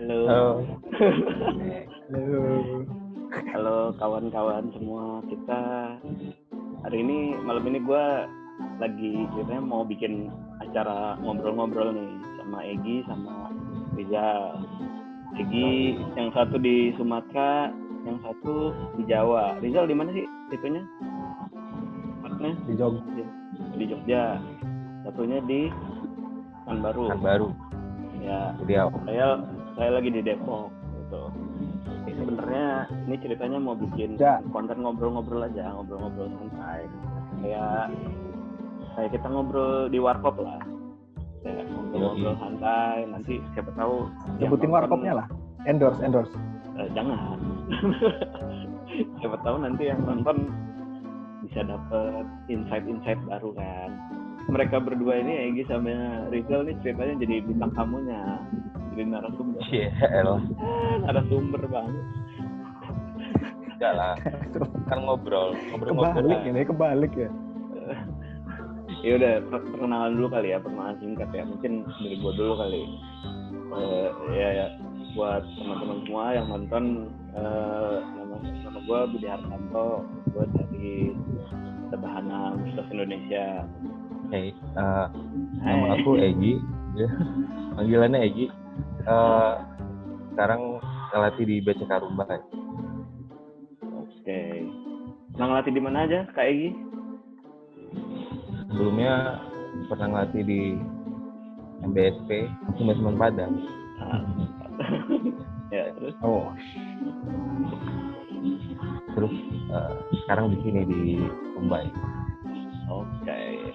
Halo. Halo. Halo. Halo kawan-kawan semua. Kita hari ini malam ini gue lagi ceritanya mau bikin acara ngobrol-ngobrol nih sama Egy sama Rizal. Egy yang satu di Sumatera, yang satu di Jawa. Rizal di mana sih itunya? Tempatnya? Di Jogja. Di Jogja. Satunya di Pekanbaru. Ya. Jadi Saya lagi di Depok gitu. Sebenarnya ini ceritanya mau bikin konten ngobrol-ngobrol aja, ngobrol-ngobrol santai. Kayak kita ngobrol di warkop lah. Kayak ngobrol-ngobrol santai, nanti siapa tahu Sebutin warkopnya lah. Endorse. Jangan. Siapa tahu nanti yang nonton bisa dapet insight baru kan. Mereka berdua ini Egy sama Rizal nih ceritanya jadi bintang tamunya, jadi narasumber. Narasumber banget. enggak lah. Kan ngobrol. Kebalik ya. Ya udah, perkenalan dulu kali ya, perkenalan singkat ya. Mungkin dari gua dulu kali. Ya buat teman-teman semua yang nonton, nama gua Budi Hartanto, gua dari Sebahana Universitas Indonesia. Nama aku Egy. Panggilannya Egy. Sekarang ngelatih di BCK Rumbai. Oke. Pernah ngelatih di mana aja, Kak Egy? Sebelumnya pernah ngelatih di MBSP, Semen Padang. Ya, terus? Terus sekarang di sini di Rumbai. Oke.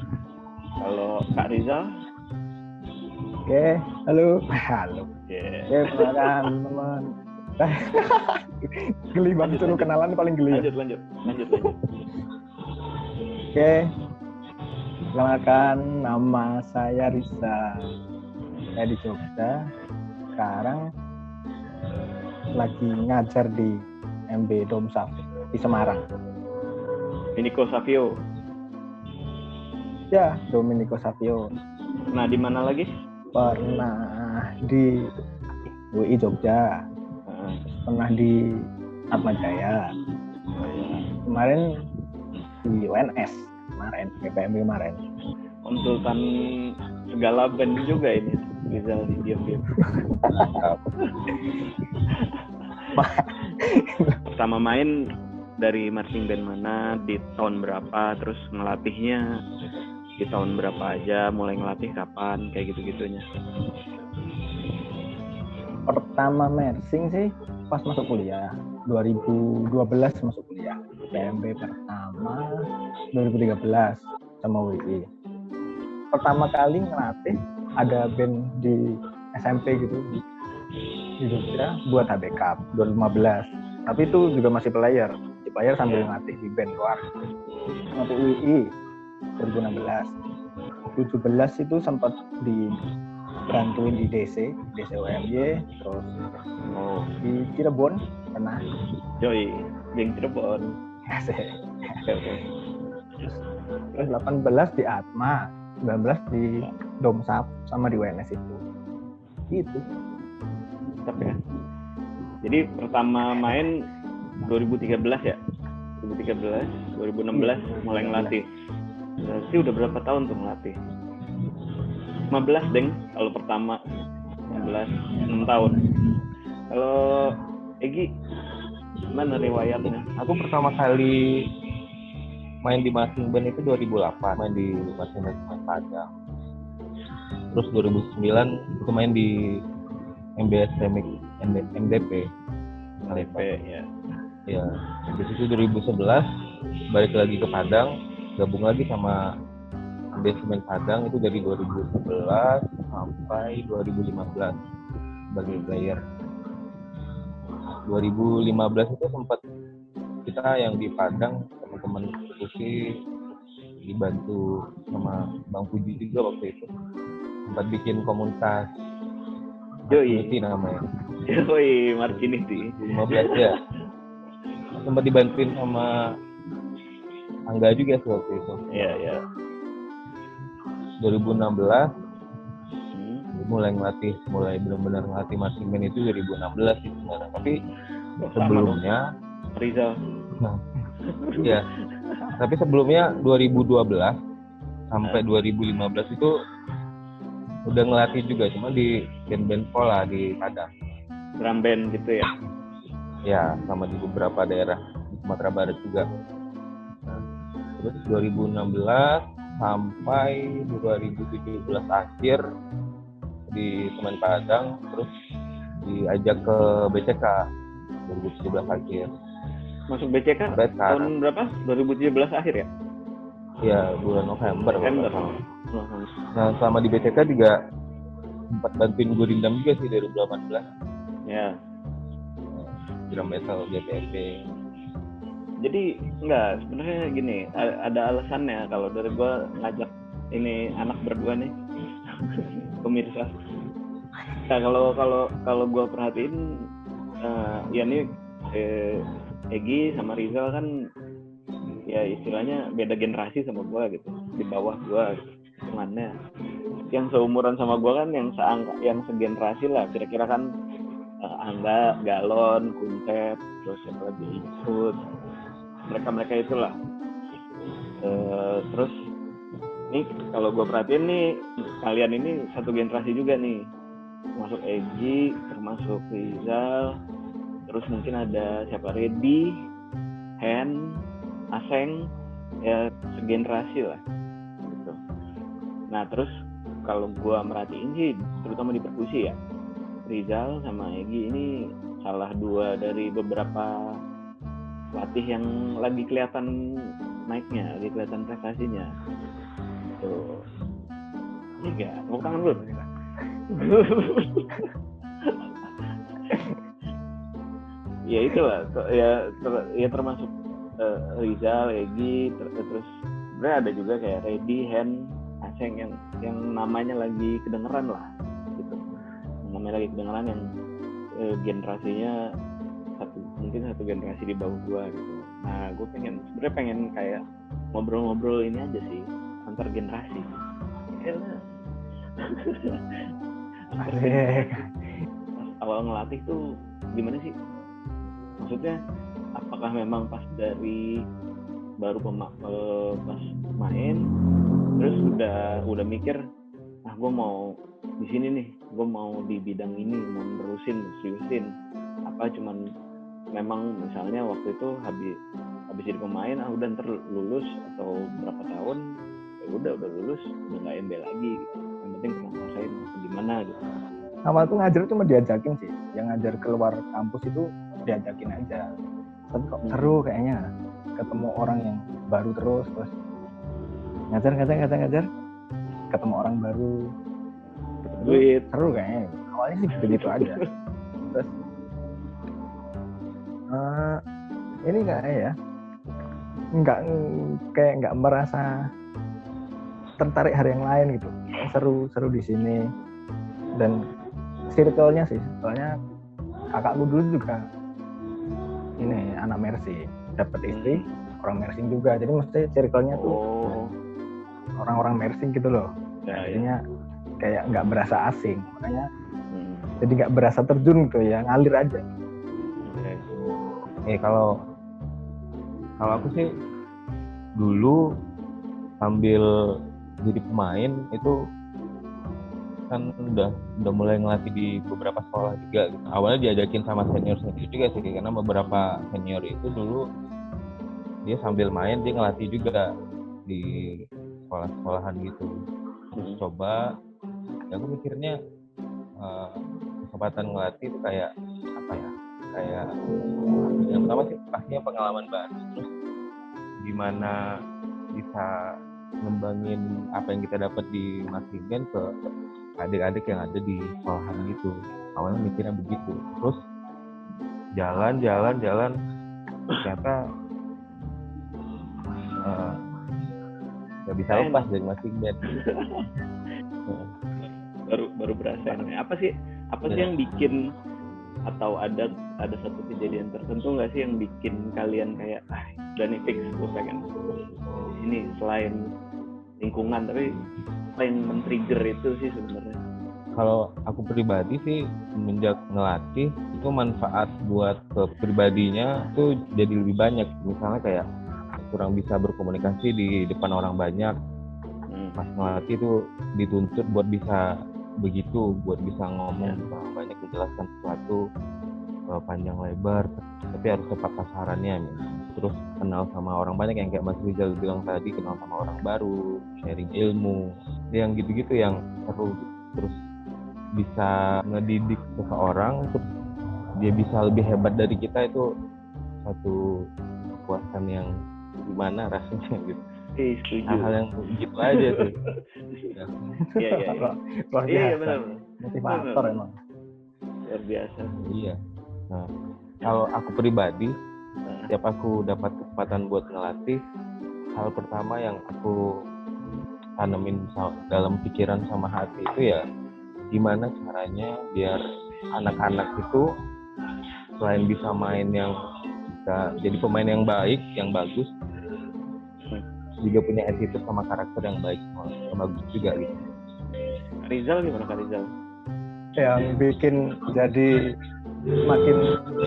Kalau Kak Rizal? Oke, halo. Yeah. Oke, teman-teman. Geli banget suruh kenalan paling geli. Lanjut. Oke. Perkenalkan, nama saya Rizal. Saya di Jogja. Sekarang lagi ngajar di MB Dom Savio di Semarang. Domenico Savio. Ya, Domenico Savio. Nah, di mana lagi? Pernah di UI Jogja. Pernah di Atma Jaya. Kemarin di UNS. PPMB kemarin. Konsultan segala band juga ini. Rizal diam-diam. Pertama main dari marching band mana, di tahun berapa, terus ngelatihnya di tahun berapa aja, mulai ngelatih kapan, kayak gitu-gitunya. Pertama marching sih pas masuk kuliah, 2012 masuk kuliah. PMB pertama 2013 sama WI. Pertama kali ngelatih ada band di SMP gitu di Jogja buat HB Cup 2015. Tapi itu juga masih player sambil ngelatih di band luar. Nanti WI 2016. 17 itu sempat dibantuin di DC UMY, terus di Cirebon pernah. Yoi, geng Cirebon. Terus 18 di Atma, 19 di Domsap sama di WNS itu. Gitu. Tetap ya. Jadi pertama main 2013 ya? 2013, 2016 mulai ngelatih. Berarti udah berapa tahun tuh ngelatih? 15 deng, kalau pertama 6 tahun. Kalau Egy, mana riwayatnya? Aku pertama kali main di marching band itu 2008, main di marching band Semen Padang. Terus 2009 itu main di MDP. Ya. Ya, habis itu 2011 balik lagi ke Padang, gabung lagi sama Semen Padang itu dari 2011 sampai 2015 sebagai player. 2015 itu sempat kita yang di Padang teman-teman diskusi dibantu sama Bang Puji juga waktu itu sempat bikin komunitas Marcinity namanya. Yoi, Marcinity 2015 ya. Sempat dibantuin sama Angga juga sih waktu itu. Iya. 2016 mulai benar-benar ngelatih marching band itu 2016 sih sebenarnya. Tapi sebelumnya Rizal. nah, ya. Tapi sebelumnya 2012 sampai 2015 itu udah ngelatih juga, cuma di band-band sekolah di Padang. Drum band gitu ya? Ya, sama di beberapa daerah di Sumatera Barat juga. Nah, terus 2016 sampai 2017 akhir di Semen Padang, terus diajak ke BCK 2017 akhir. Masuk BCK tahun berapa? 2017 akhir ya? Ya, bulan November. November. Nah, selama di BCK juga sempat bantuin Gurindam juga sih 2018. Ya. Drum metal GTP. Jadi enggak, sebenarnya gini, ada alasannya kalau dari gua ngajak ini anak berdua nih pemirsa. Nah, kalau gua perhatiin ya nih Egi sama Rizal kan ya istilahnya beda generasi sama gua gitu, di bawah gua gitu. Hitungannya yang seumuran sama gua kan yang segenerasi lah, kira-kira kan Angga, Galon, Kuntet, terus siapa lagi Ikut, mereka itulah. Terus nih kalau gue perhatiin nih kalian ini satu generasi juga nih, termasuk Egi, termasuk Rizal, terus mungkin ada siapa Reddy, Hen, Aseng, ya segenerasi lah gitu. Nah terus kalau gue merhatiin sih terutama di perkusi ya, Rizal sama Egi ini salah dua dari beberapa pelatih yang lagi kelihatan naiknya, lagi kelihatan prestasinya. Tuh. Iya, tepuk tangan dulu. Ya itulah, ya termasuk Rizal, Egi, terus sebenarnya ada juga kayak Reddy, Hen, Aseng yang namanya lagi kedengeran lah. Namanya lagi kedengeran yang generasinya mungkin satu generasi di bawah gua gitu. Nah, gue sebenarnya pengen kayak ngobrol-ngobrol ini aja sih antar generasi. Awal ngelatih tuh gimana sih? Maksudnya apakah memang pas dari baru pas main terus udah mikir gue mau di sini nih, gue mau di bidang ini, mau seriusin apa cuman memang misalnya waktu itu habis jadi pemain udah ntar lulus atau berapa tahun ya udah lulus udah nggak MB lagi gitu. Yang penting pernah ngerasain gimana gitu. Awal tuh ngajar cuma diajakin sih, yang ngajar keluar kampus itu diajakin aja, tapi kok seru kayaknya ketemu orang yang baru terus ngajar ketemu orang baru, duit seru kayaknya. Awalnya sih begitu aja. Terus ini nggak merasa tertarik hari yang lain gitu. Seru di sini dan circle-nya sih, soalnya kakakku dulu juga ini anak Mercy, dapat istri orang Mersing juga, jadi mesti circle-nya tuh orang-orang Mersing gitu loh. Jadinya kayak nggak berasa asing, makanya jadi nggak berasa terjun gitu ya, ngalir aja. Kalau aku sih dulu sambil jadi pemain itu kan udah mulai ngelatih di beberapa sekolah juga gitu. Awalnya diajakin sama senior juga sih, karena beberapa senior itu dulu dia sambil main dia ngelatih juga di sekolah-sekolahan gitu. Terus coba, ya aku mikirnya kesempatan ngelatih itu kayak apa ya? Kayak yang pertama sih pastinya pengalaman baru, terus gimana bisa ngembangin apa yang kita dapat di marching band ke adik-adik yang ada di sekolahan gitu. Awalnya mikirnya begitu, terus jalan ternyata nggak bisa lepas dari marching band. baru berasa ini. Apa sih yang bikin, atau ada satu kejadian tertentu nggak sih yang bikin kalian kayak udah nih fix gue pengen ini, selain lingkungan tapi selain men-trigger itu sih sebenarnya? Kalau aku pribadi sih semenjak ngelatih itu manfaat buat pribadinya tuh jadi lebih banyak. Misalnya kayak kurang bisa berkomunikasi di depan orang banyak, pas ngelatih tuh dituntut buat bisa begitu, buat bisa ngomong sama banyak, menjelaskan sesuatu panjang lebar, tapi harus tepat sasarannya. Terus kenal sama orang banyak yang kayak Mas Rizal bilang tadi, kenal sama orang baru, sharing ilmu, yang gitu-gitu yang seru. Terus bisa ngedidik seseorang, terus dia bisa lebih hebat dari kita, itu satu kepuasan yang gimana rasanya gitu. Setuju. Hal-hal yang gitu aja tuh. Iya. Luar biasa. Iya benar. Motivator emang. Luar biasa. Iya. Nah, kalau aku pribadi, setiap aku dapat kesempatan buat ngelatih, hal pertama yang aku tanemin dalam pikiran sama hati itu ya gimana caranya biar anak-anak itu selain bisa main yang bisa jadi pemain yang baik, yang bagus, juga punya attitude sama karakter yang baik, bagus juga gitu. Rizal gimana Kak Rizal? Yang bikin jadi makin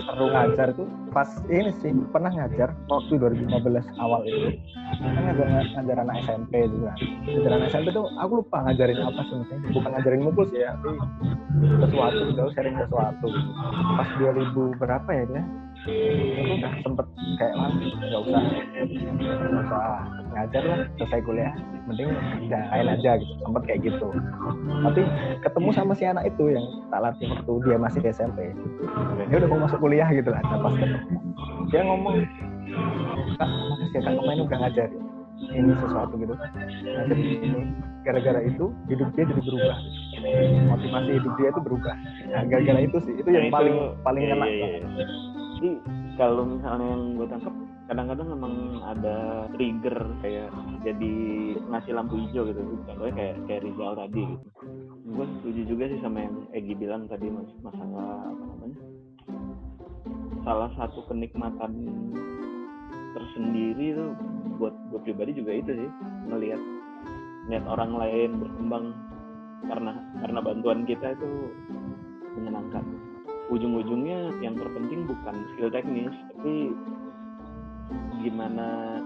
seru ngajar itu pas ini sih, pernah ngajar waktu 2015 awal itu kan ngajar anak SMP juga. Ngajar anak SMP tuh aku lupa ngajarin apa sebenarnya, bukan ngajarin mukul sih ya, tapi sesuatu gitu, sharing sesuatu gitu. Pas 2000 berapa ya dia, itu udah sempet kayak nggak usah ngajar lah, selesai kuliah mending lain aja gitu, sempet kayak gitu. Tapi ketemu sama si anak itu yang tak latih waktu dia masih di SMP, dia udah mau masuk kuliah gitu lah. Pas ketemu dia ngomong, Kak makasih ya Kak, kemarin udah ngajarin ini sesuatu gitu, ngajarin ini, gara-gara itu hidup dia jadi berubah, motivasi hidup dia itu berubah. Nah, gara-gara itu sih, itu yang paling kena. Jadi kalau misalnya yang gue tangkap, kadang-kadang memang ada trigger kayak jadi ngasih lampu hijau gitu. Contohnya kayak Rizal tadi gitu. Gue setuju juga sih sama yang Egi bilang tadi, masalah apa namanya, salah satu kenikmatan tersendiri tuh buat gue pribadi juga itu sih, ngelihat orang lain berkembang karena bantuan kita itu menyenangkan. Ujung-ujungnya yang terpenting bukan skill teknis, tapi gimana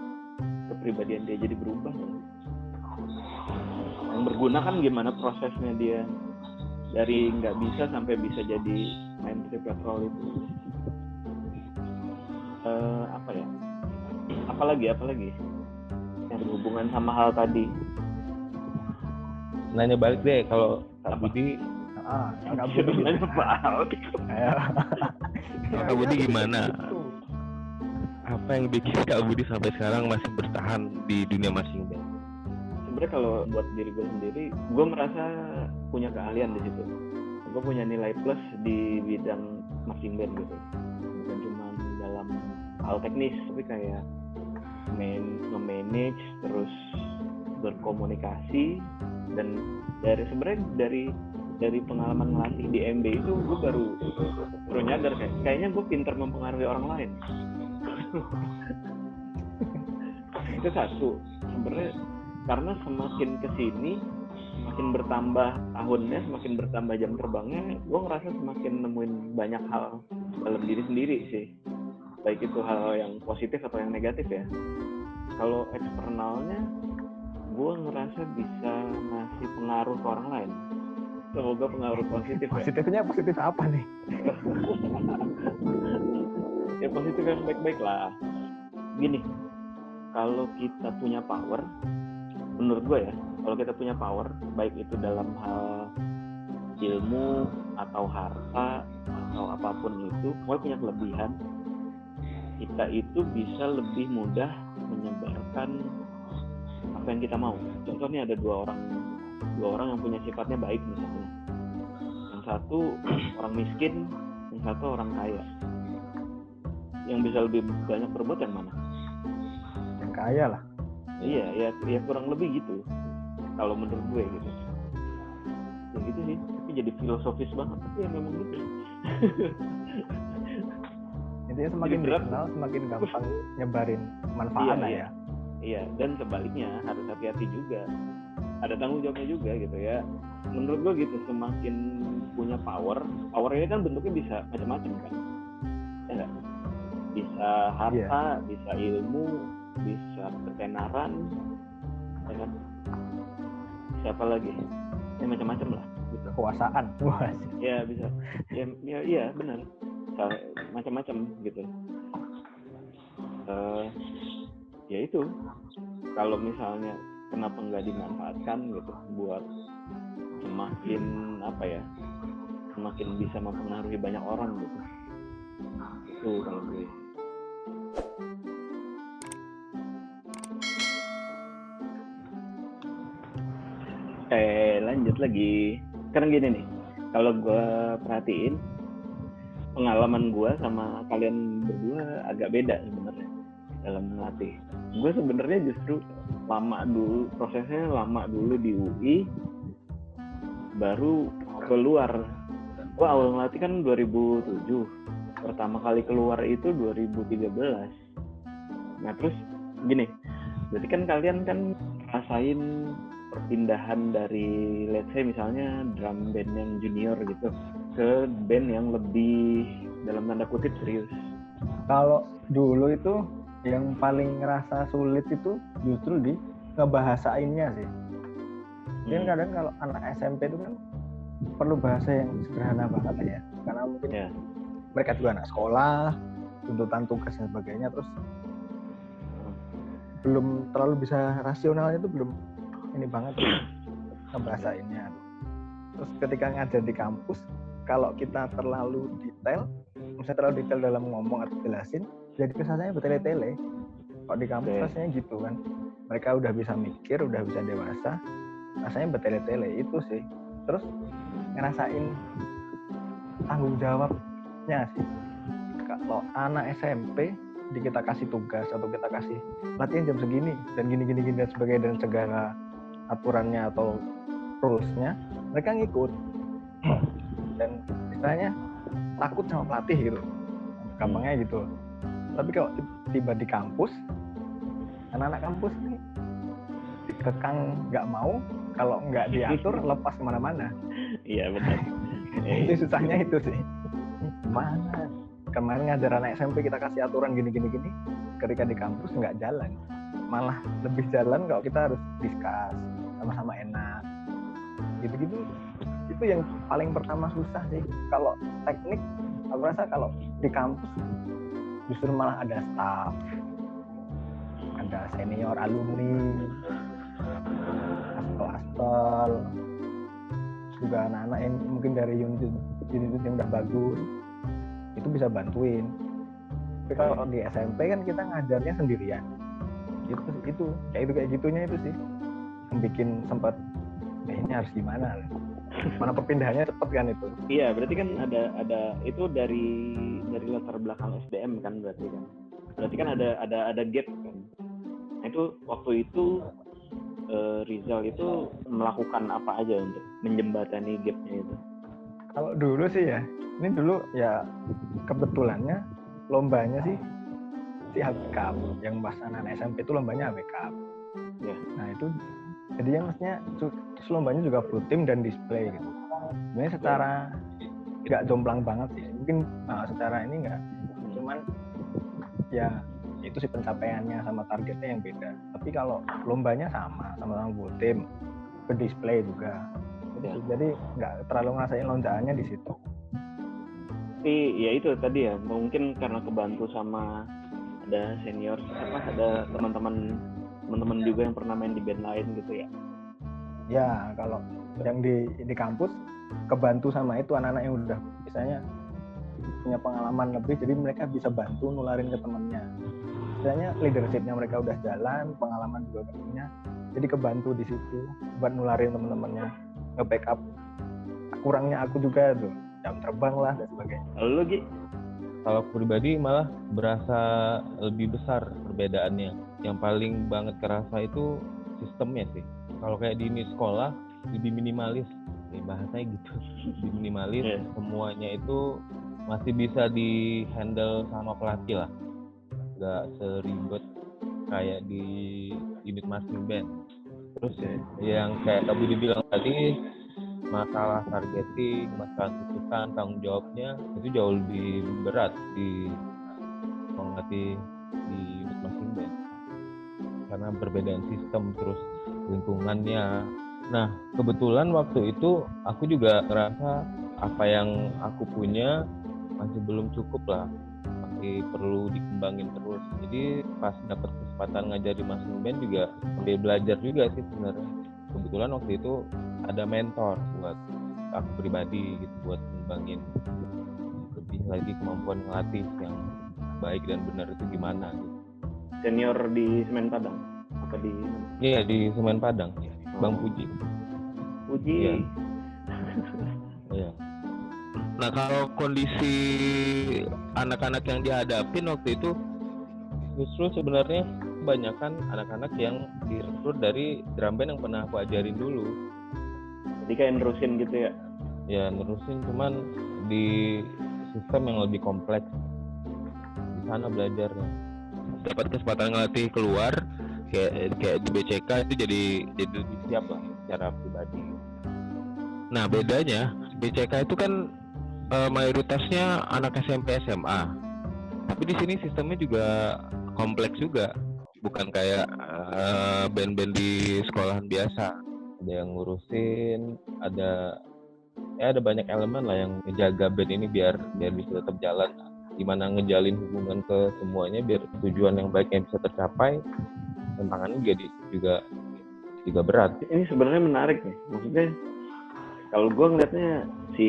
kepribadian dia jadi berubah. Yang berguna kan gimana prosesnya dia dari nggak bisa sampai bisa jadi main triple role itu. Apa ya? Apalagi yang berhubungan sama hal tadi. Nanya balik deh, kalau Kak Budi, Kak Budi nanya balik. Kak Budi gimana? Apa yang bikin Kak Budi sampai sekarang masih bertahan di dunia marching band? Sebenarnya kalau buat diri gue sendiri, gue merasa punya keahlian di situ. Gue punya nilai plus di bidang marching band gitu. Bukan cuma dalam hal teknis, tapi kayak nge-manage, terus berkomunikasi, dan dari pengalaman ngelatih di MB itu gue baru nyadar kayaknya gue pintar mempengaruhi orang lain. Itu satu sebenarnya, karena semakin kesini semakin bertambah tahunnya, semakin bertambah jam terbangnya, gue ngerasa semakin nemuin banyak hal dalam diri sendiri sih, baik itu hal yang positif atau yang negatif ya. Kalau eksternalnya gue ngerasa bisa ngasih pengaruh ke orang lain. Semoga pengaruh positif. Positifnya ya? Positif apa nih? Ya positif yang baik-baik lah. Gini, kalau kita punya power, menurut gue ya, kalau kita punya power, baik itu dalam hal ilmu atau harta atau apapun itu, kalau punya kelebihan, kita itu bisa lebih mudah menyebarkan apa yang kita mau. Contohnya ada dua orang yang punya sifatnya baik misalnya. Yang satu orang miskin, yang satu orang kaya. Yang bisa lebih banyak berbuat yang mana? Yang kaya lah. Iya, ya kurang lebih gitu. Kalau menurut gue gitu. Ya gitu sih, tapi jadi filosofis banget, tapi ya memang gitu. Intinya semakin dikenal, semakin gampang nyebarin manfaat ya. Iya, dan sebaliknya harus hati-hati juga. ada tanggung jawabnya juga gitu ya. Menurut gue gitu, semakin punya powernya kan bentuknya bisa macam-macam kan, ya nggak? Bisa harta, bisa ilmu, bisa ketenaran, ya kan? Bisa apa lagi? Ya macam-macam lah. Gitu. Kekuasaan. Ya bisa. Ya benar. Macam-macam gitu. Ya itu. Kalau misalnya kenapa nggak dimanfaatkan gitu buat semakin semakin bisa mempengaruhi banyak orang gitu. Itu kalau gue. Lanjut lagi. Sekarang gini nih, kalau gue perhatiin pengalaman gue sama kalian berdua agak beda sebenarnya dalam melatih. Gue sebenarnya justru prosesnya lama dulu di UI, baru keluar. Gue awal melatih kan 2007, pertama kali keluar itu 2013. Nah terus gini, berarti kan kalian kan rasain perpindahan dari let's say misalnya drum band yang junior gitu ke band yang lebih dalam tanda kutip serius. Kalau dulu itu yang paling ngerasa sulit itu justru di ngebahasainnya sih. Mungkin kadang kalau anak SMP itu kan perlu bahasa yang sederhana banget ya, karena mungkin mereka juga anak sekolah, tuntutan tugas dan sebagainya, terus belum terlalu bisa rasionalnya itu belum ini banget ngebahasainnya. Terus ketika ngajar di kampus, kalau kita terlalu detail, misalnya terlalu detail dalam ngomong atau jelasin, jadi kesannya bertele-tele. Kalau di kampus rasanya gitu kan, mereka udah bisa mikir, udah bisa dewasa, rasanya bertele-tele itu sih. Terus ngerasain tanggung jawabnya sih. Kalau anak SMP kita kasih tugas atau kita kasih latihan jam segini dan gini dan sebagainya, dan segala aturannya atau rulesnya mereka ngikut dan istilahnya takut sama pelatih gitu, gampangnya gitu. Tapi kalau tiba di kampus, anak-anak kampus nih dikekang nggak mau, kalau nggak diatur lepas kemana-mana. Iya benar. Itu susahnya itu sih. Mana kemarin ngajar anak SMP kita kasih aturan gini, ketika di kampus nggak jalan, malah lebih jalan kalau kita harus discuss sama-sama enak gitu. Itu yang paling pertama susah sih. Kalau teknik aku rasa kalau di kampus justru malah ada staff, ada senior alumni, asal juga anak-anak yang mungkin dari unit yang udah bagus itu bisa bantuin. Tapi kalau di SMP kan kita ngajarnya sendirian, itu kayak gitunya itu sih yang bikin sempat ini harus gimana, mana perpindahannya cepet kan itu. Iya, berarti kan ada itu dari latar belakang SDM kan, berarti kan ada gap kan. Itu waktu itu Rizal itu melakukan apa aja untuk menjembatani gapnya itu? Kalau dulu sih ya, ini dulu ya kebetulannya lombanya sih si ABK yang pas anak SMP itu lombanya ABK. Ya. Nah itu jadi yang maksudnya lombanya juga full team dan display gitu. Sebenarnya secara nggak jomplang banget sih, mungkin secara ini nggak, cuman ya itu sih pencapaiannya sama targetnya yang beda. Tapi kalau lombanya sama full team, berdisplay juga. Jadi nggak terlalu ngerasain lonjakannya di situ. Tapi ya itu tadi ya, mungkin karena kebantu sama ada senior, ada teman-teman juga yang pernah main di band lain gitu ya. Ya kalau yang di kampus kebantu sama itu anak-anak yang udah misalnya punya pengalaman lebih, jadi mereka bisa bantu nularin ke temennya. Misalnya leadershipnya mereka udah jalan, pengalaman juga punya, jadi kebantu di situ buat nularin teman-temannya, nge-backup kurangnya aku juga tuh, jam terbang lah dan sebagainya. Lalu Gi? Kalau aku pribadi malah berasa lebih besar perbedaannya. Yang paling banget kerasa itu sistemnya sih. Kalau kayak di sekolah lebih minimalis, bahasanya gitu, lebih minimalis. Semuanya itu masih bisa di handle sama pelatih lah, nggak seribet kayak di unit marching band. Terus yang kayak Kak Budi bilang tadi, masalah targeting, masalah tuntutan, tanggung jawabnya itu jauh lebih berat di mengerti di masing-masing band karena perbedaan sistem terus lingkungannya. Nah kebetulan waktu itu aku juga ngerasa apa yang aku punya masih belum cukup lah, masih perlu dikembangin terus. Jadi pas dapat kesempatan ngajar di marching band juga sambil belajar juga sih sebenarnya. Kebetulan waktu itu ada mentor buat aku pribadi gitu, buat ngembangin lebih lagi kemampuan ngelatih yang baik dan benar itu gimana gitu. Senior di Semen Padang apa di? Iya di Semen Padang, Bang Puji. Puji. Iya. Nah kalau kondisi anak-anak yang dihadapin waktu itu justru sebenarnya kebanyakan anak-anak yang direkrut dari drum band yang pernah aku ajarin dulu. Jadi kayak nerusin gitu ya? Ya nerusin, cuman di sistem yang lebih kompleks. Di sana belajarnya. Dapat kesempatan ngelatih keluar kayak di BCK itu jadi lebih siap lah secara pribadi. Nah bedanya BCK itu kan mayoritasnya anak SMP SMA, tapi di sini sistemnya juga kompleks juga, bukan kayak band-band di sekolahan biasa. Ada yang ngurusin, ada banyak elemen lah yang ngejaga band ini biar bisa tetap jalan. Gimana ngejalin hubungan ke semuanya biar tujuan yang baiknya bisa tercapai. Tantangannya juga berat. Ini sebenarnya menarik nih, maksudnya kalau gue ngeliatnya si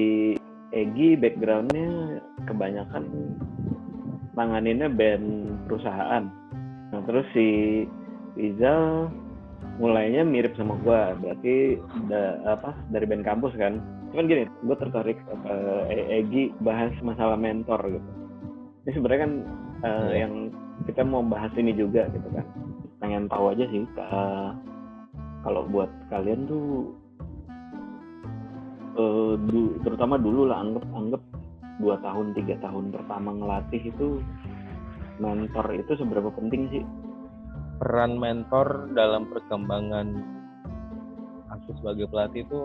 Egi backgroundnya kebanyakan nanganinnya band perusahaan. Nah terus si Rizal mulainya mirip sama gue, berarti dari band kampus kan. Cuman gini, gue tertarik Egi bahas masalah mentor gitu. Ini sebenarnya kan yang kita mau bahas ini juga gitu kan. Pengen tahu aja sih kalau buat kalian tuh terutama dulu lah anggap 2 tahun 3 tahun pertama ngelatih itu, mentor itu seberapa penting sih? Peran mentor dalam perkembangan aku sebagai pelatih itu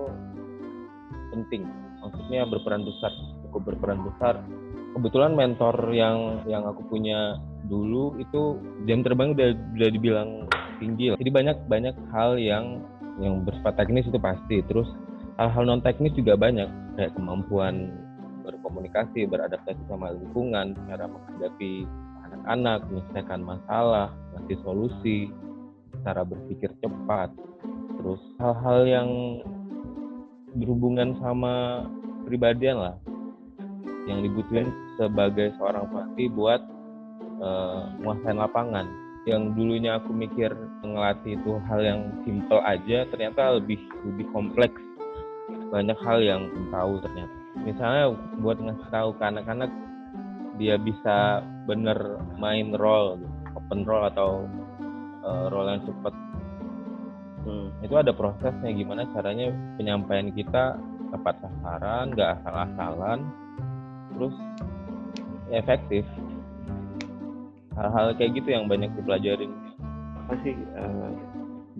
penting, maksudnya cukup berperan besar. Kebetulan mentor yang aku punya dulu itu jam terbang udah dibilang tinggi lah. Jadi banyak hal yang bersifat teknis itu pasti, terus hal-hal non teknis juga banyak, kayak kemampuan berkomunikasi, beradaptasi sama lingkungan, cara menghadapi anak-anak, menyelesaikan masalah, ngasih solusi, cara berpikir cepat, terus hal-hal yang berhubungan sama pribadian lah yang dibutuhin sebagai seorang pelatih buat menguasai lapangan. Yang dulunya aku mikir ngelatih itu hal yang simple aja, ternyata lebih kompleks. Banyak hal yang tahu ternyata. Misalnya buat ngasih tahu ke anak-anak dia bisa bener main role, open role atau role yang cepat. Itu ada prosesnya, gimana caranya penyampaian kita tepat sasaran, nggak asal-asalan, terus efektif. Hal-hal kayak gitu yang banyak dipelajarin. Apa sih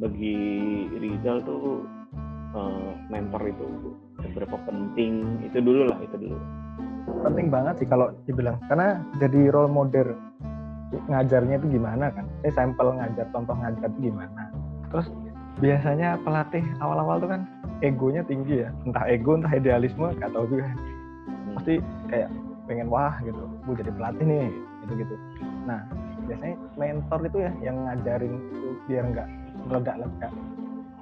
bagi Rizal tuh mentor itu seberapa penting? Itu dulu. Penting banget sih kalau dibilang, karena jadi role model ngajarnya itu gimana kan. Sampel ngajar, contoh ngajar itu gimana. Terus biasanya pelatih awal-awal tuh kan egonya tinggi ya, entah ego entah idealisme nggak tahu juga. Pasti kayak pengen wah gitu, gue jadi pelatih nih gitu. Nah biasanya mentor itu ya yang ngajarin itu biar nggak meledak-ledak.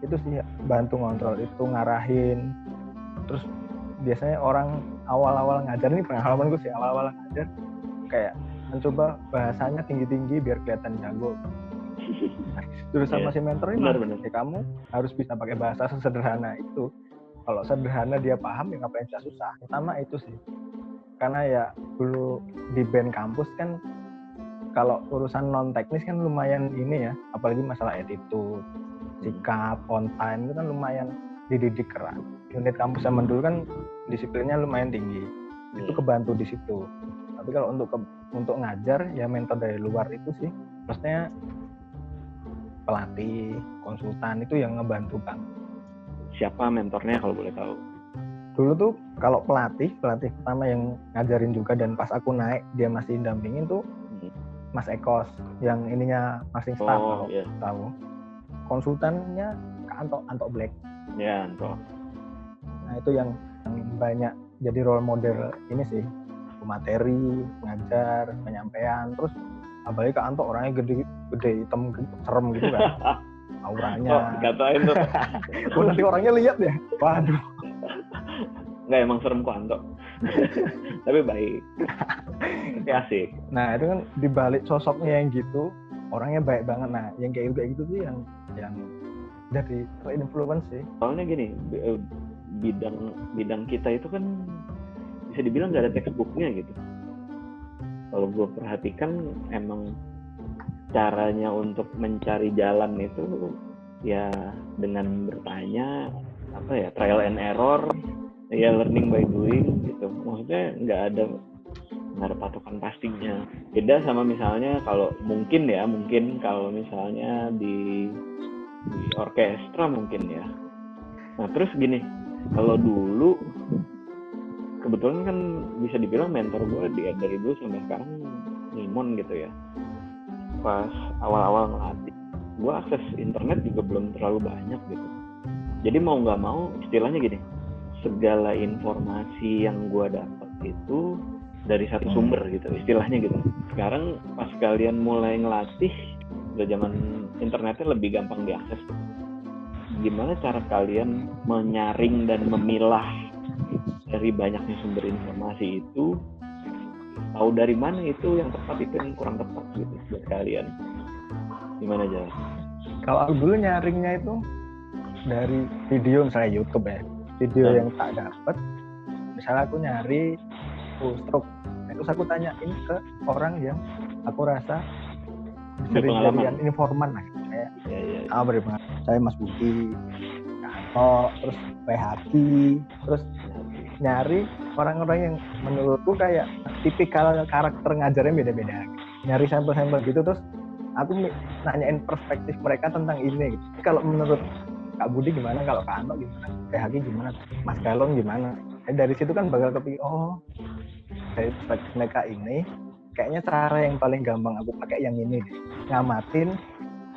Itu sih bantu ngontrol itu, ngarahin. Terus biasanya orang awal-awal ngajar, ini pengalaman gue sih, awal-awal ngajar kayak mencoba bahasanya tinggi-tinggi biar kelihatan jago. Terus sama si mentor ini benar. Ya kamu harus bisa pakai bahasa sesederhana itu. Kalau sederhana dia paham, ya ngapain susah. Pertama itu sih, karena ya dulu di band kampus kan kalau urusan non teknis kan lumayan ini ya, apalagi masalah attitude, sikap, on time itu kan lumayan dididik keras. Unit kampus zaman dulu kan disiplinnya lumayan tinggi, itu kebantu di situ. Tapi kalau untuk ngajar ya mentor dari luar itu sih, maksudnya pelatih, konsultan itu yang ngebantu Bang. Siapa mentornya kalau boleh tahu? Dulu tuh kalau pelatih pertama yang ngajarin juga dan pas aku naik dia masih dampingin tuh Mas Ekos yang ininya masing staff kalau tahu. Konsultannya Kak Anto Black. Ya, Anto. Nah, itu yang banyak jadi role model ini sih. Materi, ngajar, penyampaian, terus apalagi Kak Anto orangnya gede hitam serem gitu kan. Auranya. Oh, dikatain tuh. Oh, nanti orangnya lihat ya. Waduh. Enggak, emang serem kok Anto. Tapi baik. Tapi asik. Nah, itu kan dibalik sosoknya yang gitu, orangnya baik banget. Nah, yang kayak gitu tuh yang dari influence sih. Soalnya gini, bidang kita itu kan bisa dibilang nggak ada textbooknya gitu. Kalau gue perhatikan emang caranya untuk mencari jalan itu ya dengan bertanya, trial and error, ya learning by doing gitu. Maksudnya nggak ada patokan pastinya. Beda sama misalnya kalau mungkin kalau misalnya di orkestra mungkin ya. Nah terus gini, kalau dulu kebetulan kan bisa dibilang mentor gue dari dulu sampai sekarang Nimon gitu ya. Pas awal-awal ngelatih, gue akses internet juga belum terlalu banyak gitu. Jadi mau nggak mau, istilahnya gini, segala informasi yang gue dapat itu dari satu sumber gitu, istilahnya gitu. Sekarang pas kalian mulai ngelatih, udah zaman internetnya lebih gampang diakses. Gimana cara kalian menyaring dan memilah dari banyaknya sumber informasi itu, tahu dari mana itu yang tepat, itu yang kurang tepat gitu buat kalian? Gimana aja? Kalau aku dulu nyaringnya itu dari video, misalnya YouTube ya, video yang tak dapat, misalnya aku nyari stroke, terus aku tanyain ke orang yang aku rasa bisa dijadikan informan lah, kayak saya Mas Budi, Kanto, terus Haki, terus nyari orang-orang yang menurutku kayak tipikal karakter ngajarnya beda-beda, nyari sampel-sampel gitu, terus aku nanyain perspektif mereka tentang ini gitu. Kalau menurut Kak Budi gimana, kalau Kak Anto gimana, Haki gimana, Mas Galon gimana. Dari situ kan bakal kepikir, dari perspektif mereka ini kayaknya cara yang paling gampang aku pakai yang ini deh. Ngamatin,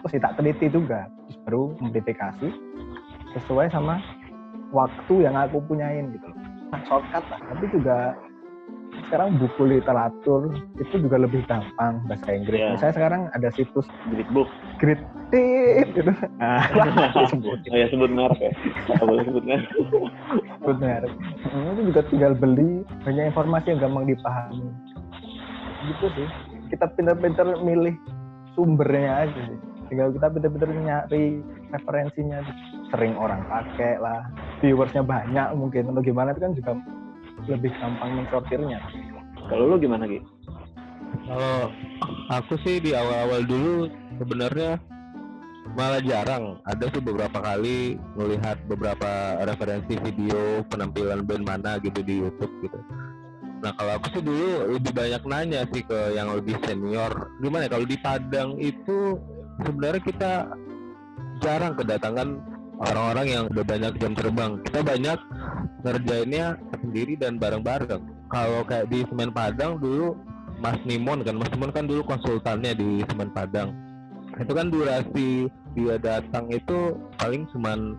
terus tak teliti juga, terus baru modifikasi sesuai sama waktu yang aku punyain gitu. Shortcut lah, tapi juga sekarang buku literatur itu juga lebih gampang bahasa Inggris. Yeah. Misalnya sekarang ada situs Gridbook, Gridtip gitu. Sebut merek ya. Boleh sebut merek. Sebut merek. Itu juga tinggal beli, banyak informasi yang gampang dipahami. Gitu sih. Kita pintar-pintar milih sumbernya aja sih. Tinggal kita pintar-pintar nyari referensinya. Sering orang pakai lah, viewersnya banyak mungkin atau gimana, itu kan juga lebih gampang mensortirnya. Kalau lu gimana Gi? Kalau aku sih di awal-awal dulu sebenarnya malah jarang. Ada sih beberapa kali melihat beberapa referensi video penampilan band mana gitu di YouTube gitu. Nah kalau aku sih dulu lebih banyak nanya sih ke yang lebih senior. Gimana ya, kalau di Padang itu sebenarnya kita jarang kedatangan orang-orang yang udah banyak jam terbang. Kita banyak ngerjainnya sendiri dan bareng-bareng. Kalau kayak di Semen Padang dulu Mas Nimon kan dulu konsultannya di Semen Padang. Itu kan durasi dia datang itu paling cuman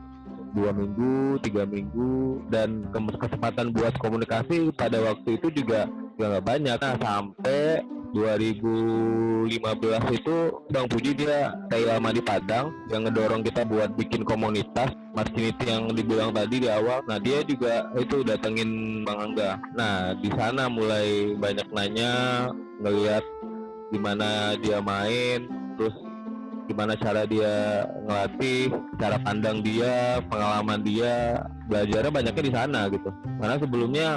2 minggu, 3 minggu, dan kesempatan buat komunikasi pada waktu itu juga nggak banyak. Nah sampai 2015 itu Bang Puji dia stay lama di Padang, yang ngedorong kita buat bikin komunitas Maskinity yang dibilang tadi di awal. Nah dia juga itu datengin Bang Angga. Nah di sana mulai banyak nanya, ngelihat gimana dia main, terus gimana cara dia ngelatih, cara pandang dia, pengalaman dia, belajarnya banyaknya di sana gitu. Karena sebelumnya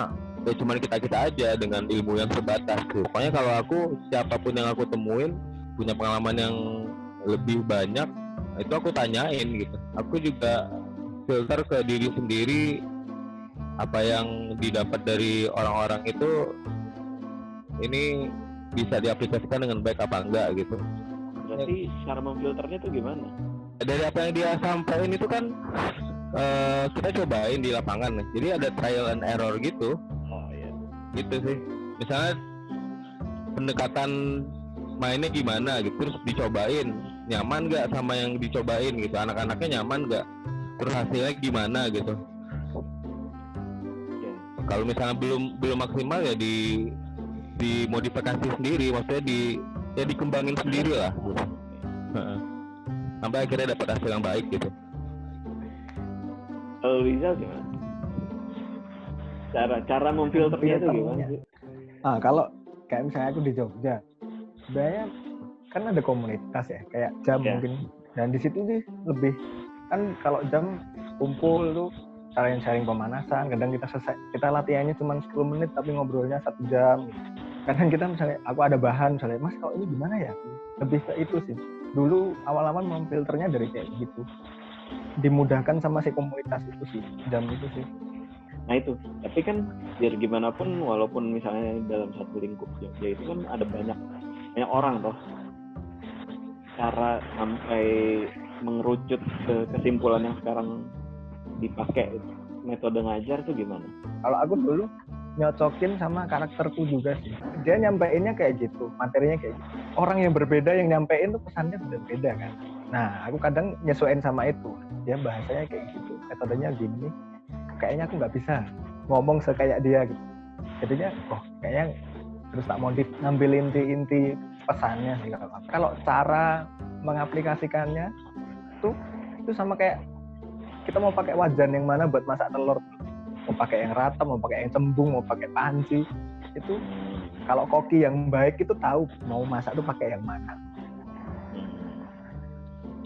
ya cuma kita aja dengan ilmu yang terbatas tuh. Pokoknya kalau aku, siapapun yang aku temuin punya pengalaman yang lebih banyak, itu aku tanyain gitu. Aku juga filter ke diri sendiri, apa yang didapat dari orang-orang itu ini bisa diaplikasikan dengan baik apa enggak gitu. Berarti cara memfilternya tuh gimana? dari apa yang dia sampaikan itu kan kita cobain di lapangan nih. Jadi ada trial and error gitu. Oh iya. Gitu sih. Misalnya pendekatan mainnya gimana gitu, terus dicobain, nyaman nggak sama yang dicobain gitu, anak-anaknya nyaman nggak, terus hasilnya gimana gitu. Kalau misalnya belum maksimal ya dimodifikasi sendiri, maksudnya dikembangin sendiri lah gitu. Sampai akhirnya dapat hasil yang baik gitu. Kalau Rizal gimana? Cara memfilternya itu gimana sih? Kalau kayak misalnya aku di Jogja, sebenarnya kan ada komunitas ya, kayak jam mungkin, dan di situ sih lebih kan kalau jam kumpul tuh sharing pemanasan, kadang kita latihannya cuma 10 menit tapi ngobrolnya 1 jam. Kadang kita misalnya aku ada bahan misalnya, Mas kalau ini gimana ya, lebih ke itu sih. Dulu awal-awal memfilternya dari kayak gitu, dimudahkan sama si komunitas itu sih, jam itu sih. Nah itu, tapi kan biar gimana pun, walaupun misalnya dalam satu lingkup Jogja itu kan ada banyak orang toh, cara sampai mengerucut ke kesimpulan yang sekarang dipakai metode ngajar tuh gimana? Kalau aku dulu nyocokin sama karakterku juga sih. Dia nyampeinnya kayak gitu, materinya kayak gitu. Orang yang berbeda yang nyampein tuh pesannya berbeda kan. Nah, aku kadang nyesuaiin sama itu. Dia bahasanya kayak gitu, metodenya gini. Kayaknya aku nggak bisa ngomong sekayak dia gitu. Jadinya, kayaknya terus tak modif, ngambil inti-inti pesannya sih. Kalau cara mengaplikasikannya itu sama kayak kita mau pakai wajan yang mana buat masak telur, mau pakai yang rata, mau pakai yang cembung, mau pakai panci, itu kalau koki yang baik itu tahu mau masak tuh pakai yang mana.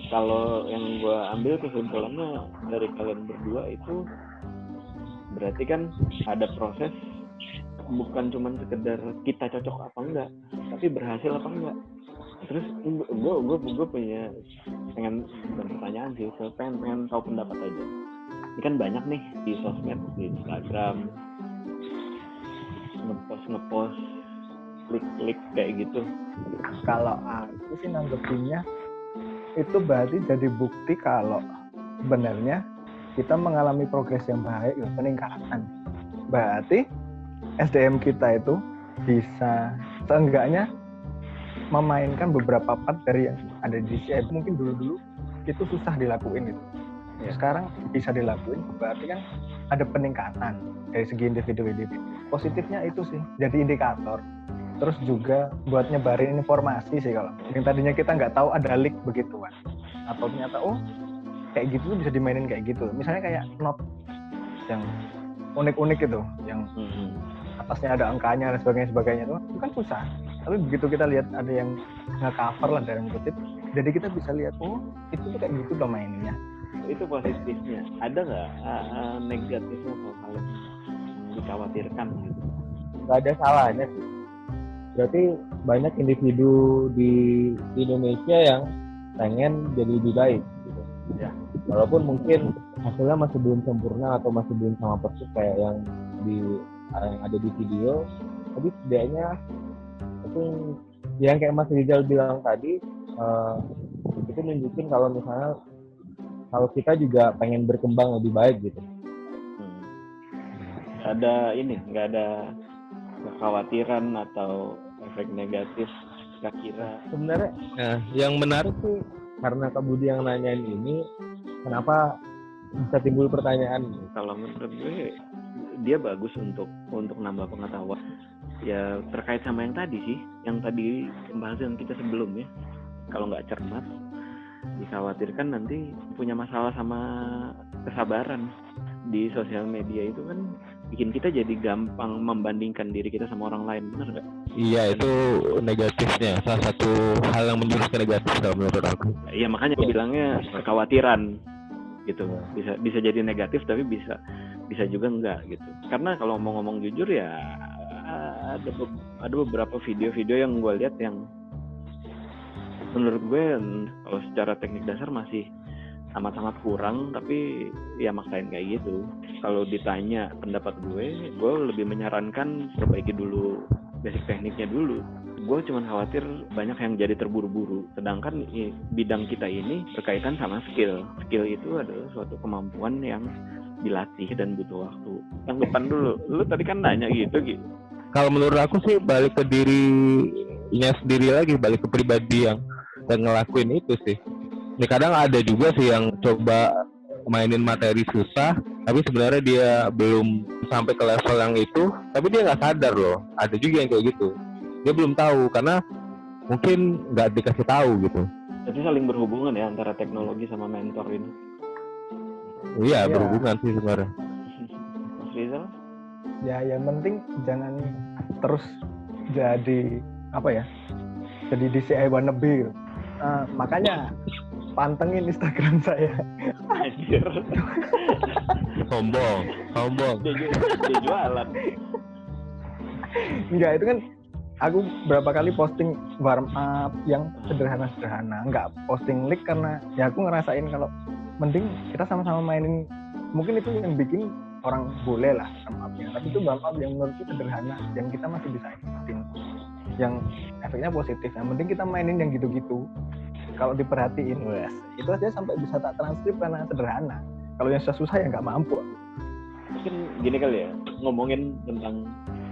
Kalau yang gue ambil kesimpulannya dari kalian berdua itu berarti kan ada proses, bukan cuma sekedar kita cocok apa enggak, tapi berhasil apa enggak. Terus gue punya pengen pertanyaan sih, pengen tahu pendapat aja. Ini kan banyak nih di sosmed, di Instagram, ngepost klik kayak gitu. Kalau aku sih nanggepinnya itu berarti jadi bukti kalau sebenarnya kita mengalami progres yang baik, peningkatan. Berarti SDM kita itu bisa seenggaknya memainkan beberapa part dari yang ada di sini. Mungkin dulu itu susah dilakuin gitu. Sekarang bisa dilakuin, berarti kan ada peningkatan dari segi individu. Positifnya itu sih, jadi indikator. Terus juga buat nyebarin informasi sih, kalau yang tadinya kita nggak tahu ada leak begituan, atau ternyata kayak gitu tuh bisa dimainin kayak gitu. Misalnya kayak note yang unik-unik gitu, yang atasnya ada angkanya dan sebagainya itu kan susah. Tapi begitu kita lihat ada yang nge-cover lah dalam kutip, jadi kita bisa lihat itu tuh kayak gitu loh mainnya. Itu positifnya. Ada nggak negatifnya atau hal yang dikhawatirkan gitu? Nggak ada salahnya sih. Berarti banyak individu di Indonesia yang pengen jadi lebih baik gitu. Ya, walaupun mungkin hasilnya masih belum sempurna atau masih belum sama persis kayak yang ada di video, tapi setidaknya itu yang kayak Mas Rizal bilang tadi, itu nunjukin kalau misalnya kalau kita juga pengen berkembang lebih baik gitu. Nggak ada kekhawatiran atau efek negatif, nggak kira. Sebenarnya yang menarik sih karena Kak Budi yang nanyain ini, kenapa bisa timbul pertanyaan? Kalau menurut gue dia bagus untuk nambah pengetahuan. Ya terkait sama yang tadi sih, yang tadi pembahasan kita sebelumnya. Kalau nggak cermat, dikhawatirkan nanti punya masalah sama kesabaran. Di sosial media itu kan bikin kita jadi gampang membandingkan diri kita sama orang lain, benar nggak? Iya, itu negatifnya, salah satu hal yang menjurus ke negatif kalau menurut aku. Iya, makanya bilangnya kekhawatiran gitu. Bisa jadi negatif tapi bisa juga enggak gitu. Karena kalau mau ngomong jujur ya ada beberapa video-video yang gue lihat yang menurut gue kalau secara teknik dasar masih amat-amat kurang, tapi ya maksain kayak gitu. Kalau ditanya pendapat gue lebih menyarankan perbaiki dulu basic tekniknya dulu. gue cuman khawatir banyak yang jadi terburu-buru. Sedangkan bidang kita ini berkaitan sama skill. Skill itu adalah suatu kemampuan yang dilatih dan butuh waktu. Yang depan dulu, lu tadi kan nanya gitu. Kalau menurut aku sih balik ke dirinya sendiri lagi, balik ke pribadi yang ngelakuin itu sih. Ini kadang ada juga sih yang coba mainin materi susah, tapi sebenarnya dia belum sampai ke level yang itu, tapi dia nggak sadar loh. Ada juga yang kayak gitu. Dia belum tahu karena mungkin nggak dikasih tahu gitu. Jadi saling berhubungan ya antara teknologi sama mentor ini. Iya, berhubungan sih sebenarnya. Mas Rizal? Ya yang penting jangan terus jadi jadi DCI wannabe gitu. Makanya pantengin Instagram saya. Anjir. Sombong. Dia jualan. Enggak, itu kan aku berapa kali posting warm up yang sederhana. Enggak posting link karena ya aku ngerasain kalau mending kita sama-sama mainin. Mungkin itu yang bikin orang boleh lah warm up-nya, tapi itu warm up yang menurutku sederhana, yang kita masih bisa ikutin, yang efeknya positif. Yang penting kita mainin yang gitu-gitu. Kalau diperhatiin, itu aja sampai bisa tak transkrip karena sederhana. Kalau yang susah ya nggak mampu. Mungkin gini kali ya, ngomongin tentang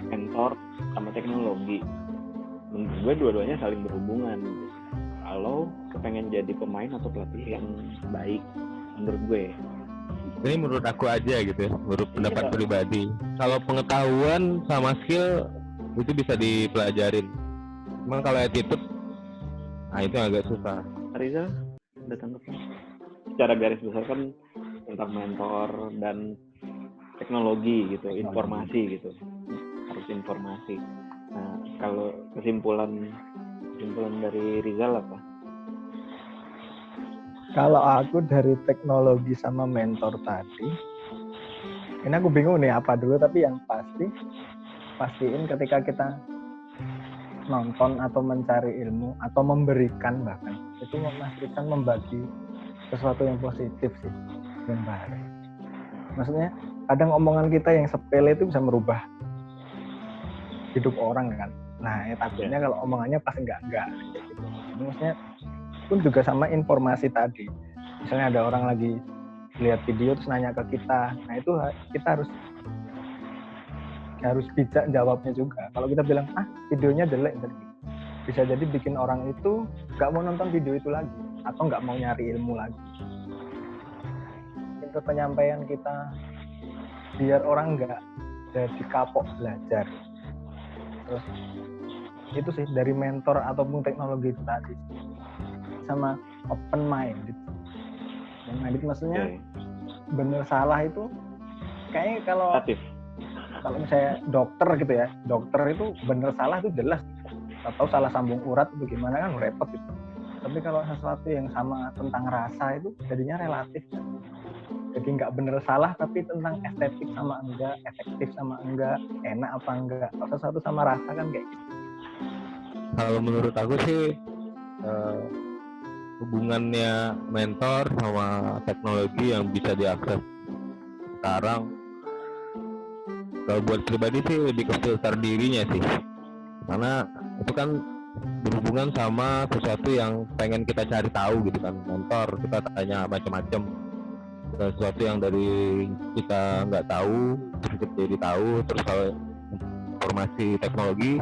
mentor sama teknologi. Menurut gue dua-duanya saling berhubungan. Kalau kepengen jadi pemain atau pelatih yang baik, menurut gue. Ini menurut aku aja gitu ya, menurut pendapat pribadi. Kalau pengetahuan sama skill itu bisa dipelajarin. Memang kalau attitude, itu agak susah. Rizal, udah tangkap? Secara garis besar kan tentang mentor dan teknologi gitu, informasi gitu. Harus informasi. Nah, kalau kesimpulan dari Rizal apa? Kalau aku dari teknologi sama mentor tadi, ini aku bingung nih apa dulu, tapi yang pastiin ketika kita nonton atau mencari ilmu atau memberikan, bahkan itu memastikan membagi sesuatu yang positif sih, yang baik. Maksudnya kadang omongan kita yang sepele itu bisa merubah hidup orang kan. Nah, takutnya kalau omongannya pas enggak gitu. Maksudnya pun juga sama informasi tadi. Misalnya ada orang lagi lihat video terus nanya ke kita. Nah, itu kita harus bijak jawabnya juga. Kalau kita bilang, videonya jelek, bisa jadi bikin orang itu nggak mau nonton video itu lagi atau nggak mau nyari ilmu lagi. Itu penyampaian kita biar orang nggak jadi kapok belajar. Terus itu sih dari mentor ataupun teknologi itu tadi, sama open mind. Maksudnya bener salah itu kayaknya kalau misalnya dokter gitu ya, dokter itu bener salah itu jelas, atau salah sambung urat atau gimana kan repot gitu. Tapi kalau sesuatu yang sama tentang rasa itu jadinya relatif kan. Jadi nggak bener salah, tapi tentang estetik sama enggak, efektif sama enggak, enak apa enggak. Kalau sesuatu sama rasa kan kayak gitu. Kalau menurut aku sih hubungannya mentor sama teknologi yang bisa diakses sekarang, kalau buat pribadi sih lebih ke filter dirinya sih, karena itu kan berhubungan sama sesuatu yang pengen kita cari tahu gitu kan. Mentor kita tanya macam-macam, sesuatu yang dari kita nggak tahu terus kita jadi tahu. Terus kalau informasi teknologi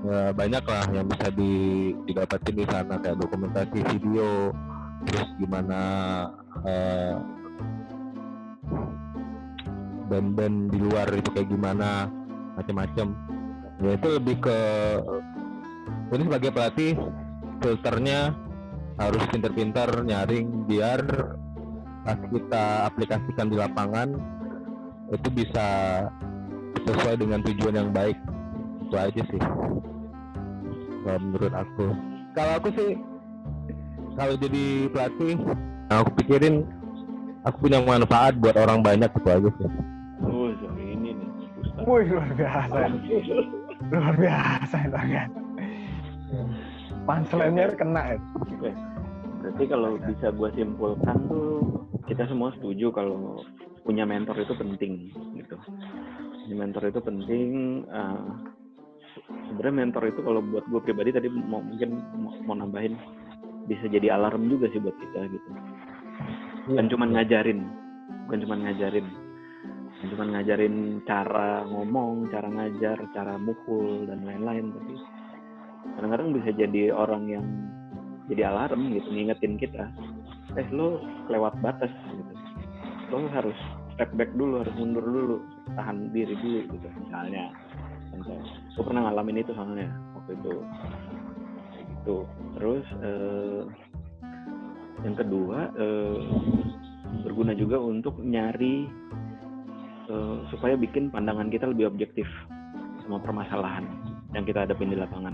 ya banyak lah yang bisa didapatin di sana, kayak dokumentasi video, terus gimana band-band di luar itu kayak gimana, macam-macam. Ya itu lebih ke, ini sebagai pelatih filternya harus pintar-pintar nyaring biar pas kita aplikasikan di lapangan itu bisa sesuai dengan tujuan yang baik. Itu aja sih kalau menurut aku. Kalau aku sih, kalau jadi pelatih, aku pikirin aku punya manfaat buat orang banyak, itu aja sih. Ini nih Wih, luar biasa itu kan. Punchline-nya kena ya. Berarti kalau bisa gue simpulkan tuh, kita semua setuju kalau punya mentor itu penting gitu. Punya mentor itu penting, sebenarnya mentor itu kalau buat gue pribadi tadi mungkin mau nambahin, bisa jadi alarm juga sih buat kita gitu. Bukan cuma ngajarin cara ngomong, cara ngajar, cara mukul dan lain-lain, tapi kadang-kadang bisa jadi orang yang jadi alarm gitu, ngingetin kita, lo lewat batas gitu, lo harus step back dulu, harus mundur dulu, tahan diri dulu gitu misalnya. Contoh, gue pernah ngalamin itu soalnya waktu itu gitu. Terus yang kedua, berguna juga untuk nyari supaya bikin pandangan kita lebih objektif sama permasalahan yang kita hadapin di lapangan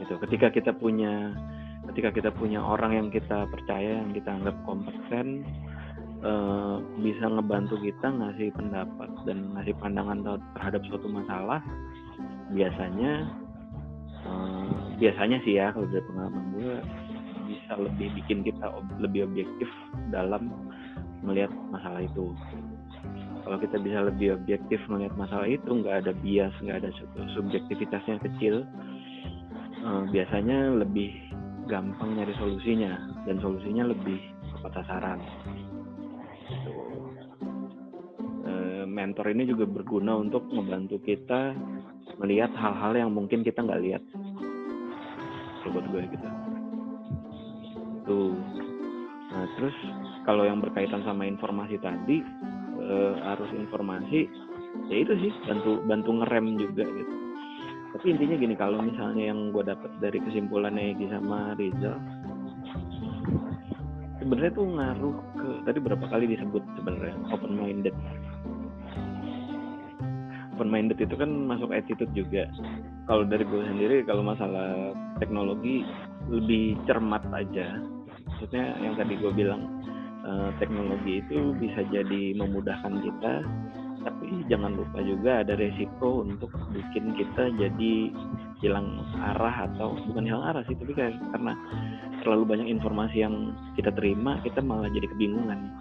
gitu. Ketika kita punya orang yang kita percaya, yang kita anggap kompeten, bisa ngebantu kita ngasih pendapat dan ngasih pandangan terhadap suatu masalah, biasanya sih ya, kalau dari pengalaman gue, bisa lebih bikin kita lebih objektif dalam melihat masalah itu. Kalau kita bisa lebih objektif melihat masalah itu, nggak ada bias, nggak ada subjektivitasnya kecil, biasanya lebih gampang nyari solusinya, dan solusinya lebih tepat sasaran. Mentor ini juga berguna untuk membantu kita melihat hal-hal yang mungkin kita nggak lihat. Buat gue gitu. Tuh. Nah, terus kalau yang berkaitan sama informasi tadi, arus informasi, ya itu sih bantu ngerem juga gitu. Tapi intinya gini, kalau misalnya yang gue dapat dari kesimpulannya Egy sama Rizal, sebenarnya tuh ngaruh ke, tadi berapa kali disebut sebenarnya open minded itu kan masuk attitude juga. Kalau dari gue sendiri, kalau masalah teknologi lebih cermat aja. Maksudnya yang tadi gue bilang, teknologi itu bisa jadi memudahkan kita, tapi jangan lupa juga ada resiko untuk bikin kita jadi hilang arah, atau bukan hilang arah sih, tapi karena terlalu banyak informasi yang kita terima, kita malah jadi kebingungan.